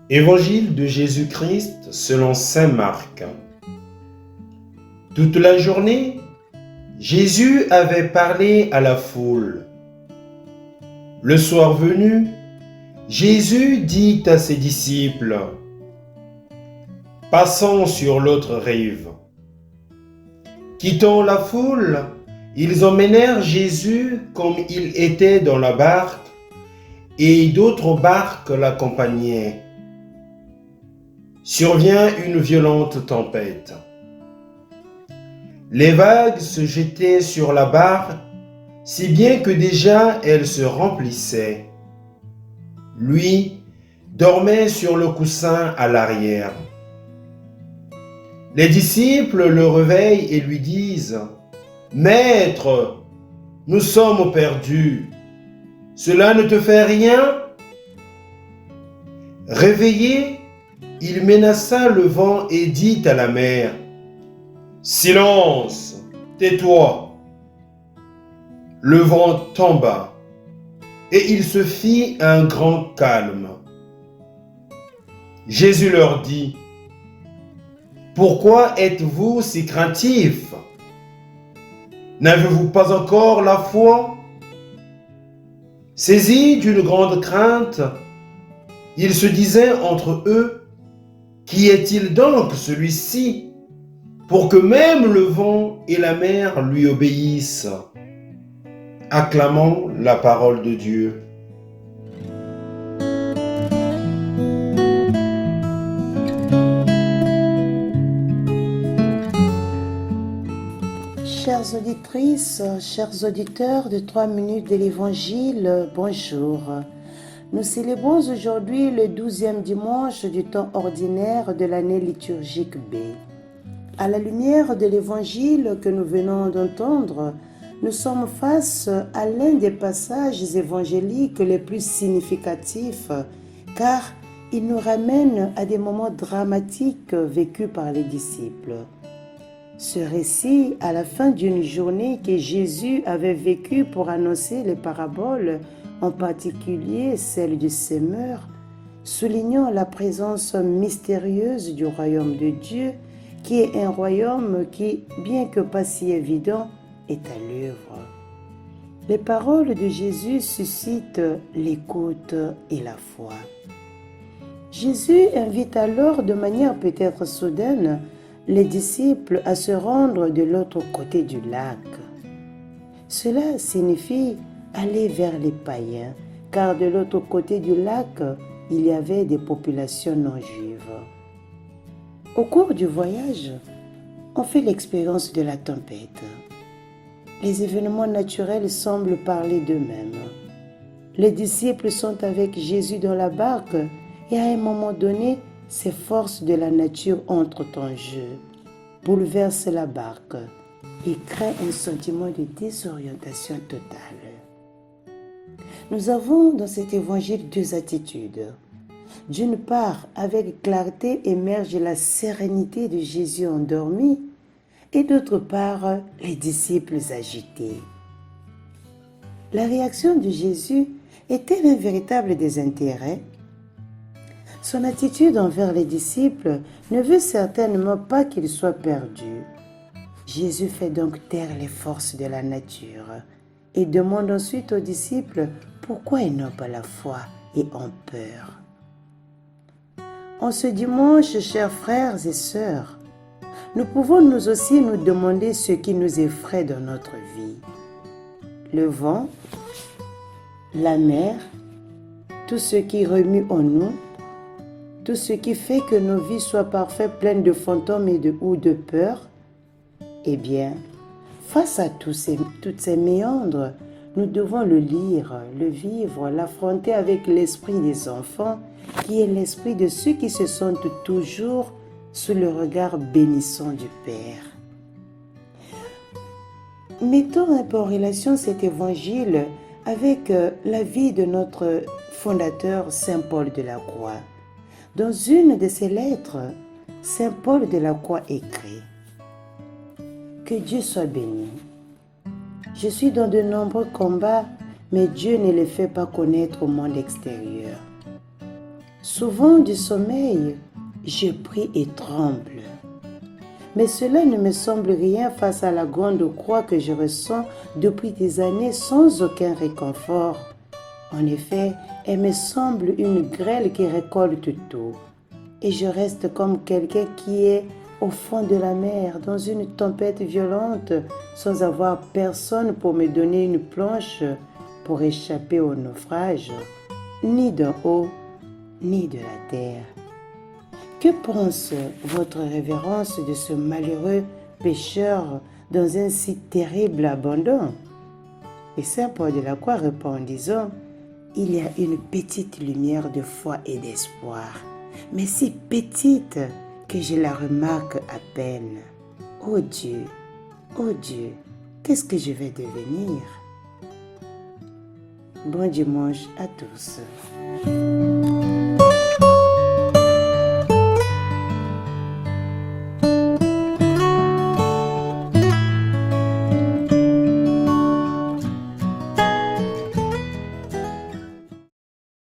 Évangile de Jésus-Christ selon saint Marc. Toute la journée, Jésus avait parlé à la foule. Le soir venu, Jésus dit à ses disciples: « Passons sur l'autre rive. » Quittant la foule, ils emmenèrent Jésus comme il était dans la barque, et d'autres barques l'accompagnaient. Survient une violente tempête. Les vagues se jetaient sur la barque, si bien que déjà elle se remplissait. Lui dormait sur le coussin à l'arrière. Les disciples le réveillent et lui disent: « Maître, nous sommes perdus. Cela ne te fait rien ?» Réveillé, il menaça le vent et dit à la mer: « Silence, tais-toi !» Le vent tomba, et il se fit un grand calme. Jésus leur dit: « Pourquoi êtes-vous si craintifs? N'avez-vous pas encore la foi ?» Saisis d'une grande crainte, ils se disaient entre eux: « Qui est-il donc celui-ci, pour que même le vent et la mer lui obéissent ?» Acclamons la parole de Dieu. Chères auditrices, chers auditeurs de 3 minutes de l'Évangile, bonjour. Nous célébrons aujourd'hui le 12e dimanche du temps ordinaire de l'année liturgique B. À la lumière de l'Évangile que nous venons d'entendre, nous sommes face à l'un des passages évangéliques les plus significatifs, car il nous ramène à des moments dramatiques vécus par les disciples. Ce récit, à la fin d'une journée que Jésus avait vécue pour annoncer les paraboles, en particulier celle du semeur, soulignant la présence mystérieuse du royaume de Dieu, qui est un royaume qui, bien que pas si évident, est à l'œuvre. Les paroles de Jésus suscitent l'écoute et la foi. Jésus invite alors, de manière peut-être soudaine, les disciples à se rendre de l'autre côté du lac. Cela signifie aller vers les païens, car de l'autre côté du lac, il y avait des populations non juives. Au cours du voyage, on fait l'expérience de la tempête. Les événements naturels semblent parler d'eux-mêmes. Les disciples sont avec Jésus dans la barque et à un moment donné, ces forces de la nature entrent en jeu, bouleversent la barque et créent un sentiment de désorientation totale. Nous avons dans cet évangile 2 attitudes. D'une part, avec clarté émerge la sérénité de Jésus endormi, et d'autre part, les disciples agités. La réaction de Jésus est-elle un véritable désintérêt? Son attitude envers les disciples ne veut certainement pas qu'ils soient perdus. Jésus fait donc taire les forces de la nature et demande ensuite aux disciples pourquoi ils n'ont pas la foi et ont peur. En ce dimanche, chers frères et sœurs, nous pouvons nous aussi nous demander ce qui nous effraie dans notre vie. Le vent, la mer, tout ce qui remue en nous, tout ce qui fait que nos vies soient parfois pleines de fantômes ou de peur. Eh bien, face à toutes ces méandres, nous devons le lire, le vivre, l'affronter avec l'esprit des enfants, qui est l'esprit de ceux qui se sentent toujours sous le regard bénissant du Père. Mettons un peu en relation cet évangile avec la vie de notre fondateur Saint Paul de la Croix. Dans une de ses lettres, Saint Paul de la Croix écrit « Que Dieu soit béni. Je suis dans de nombreux combats, mais Dieu ne les fait pas connaître au monde extérieur. Souvent du sommeil, je prie et tremble. Mais cela ne me semble rien face à la grande croix que je ressens depuis des années sans aucun réconfort. En effet, elle me semble une grêle qui récolte tout. Et je reste comme quelqu'un qui est au fond de la mer, dans une tempête violente, sans avoir personne pour me donner une planche pour échapper au naufrage, ni d'en haut, ni de la terre. Que pense votre révérence de ce malheureux pécheur dans un si terrible abandon? Et Saint Paul de la Croix répond en disant « Il y a une petite lumière de foi et d'espoir, mais si petite que je la remarque à peine. Oh Dieu, qu'est-ce que je vais devenir ?» Bon dimanche à tous.